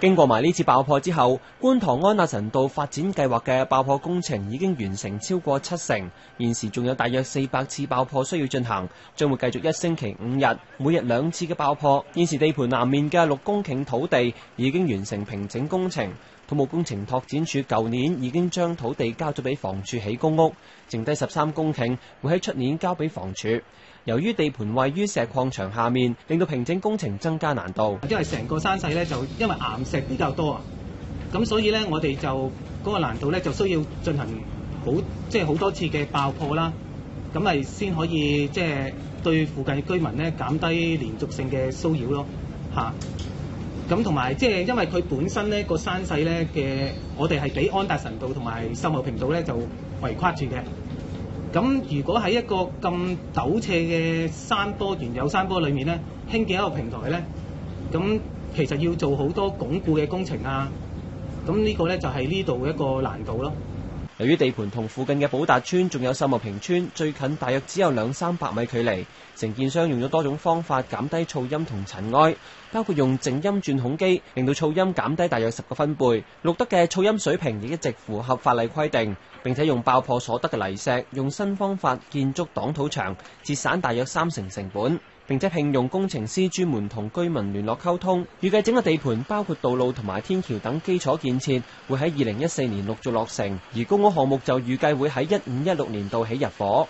經過埋呢次爆破之後，觀塘安亞臣道發展計劃嘅爆破工程已經完成超過70%，現時仲有大約400次爆破需要進行，將會繼續1星期5日，每日2次嘅爆破。現時地盤南面嘅6公頃土地已經完成平整工程，土木工程拓展署舊年已經將土地交咗俾房署起公屋，剩低13公頃會喺出年交俾房署。由於地盤位於石礦場下面，令到平整工程增加難度。因為成個山勢咧就因為岩石比較多啊，咁所以咧我哋就嗰個難度咧就需要進行好多次嘅爆破啦，咁咪先可以即係對附近居民咧減低連續性嘅騷擾咯嚇。咁同埋即係因為佢本身咧個山勢咧嘅，我哋係俾安達臣道同埋秀茂坪道咧就圍跨住嘅。咁如果喺一個咁陡斜嘅山坡原有山坡裏面咧，興建一個平台咧，咁其實要做好多鞏固嘅工程啊，咁呢個咧就係呢度一個難度咯。由於地盤同附近嘅寶達邨仲有秀茂坪邨最近，大約只有200-300米距離，承建商用咗多種方法減低噪音同塵埃，包括用靜音鑽孔機，令到噪音減低大約10個分貝，錄得嘅噪音水平亦一直符合法例規定。並且用爆破所得嘅泥石，用新方法建築擋土牆，節省大約30%成本。並且聘用工程師專門同居民聯絡溝通，預計整個地盤包括道路同埋天橋等基礎建設會喺2014年陸續落成，而公屋項目就預計會喺15-16年度起入伙。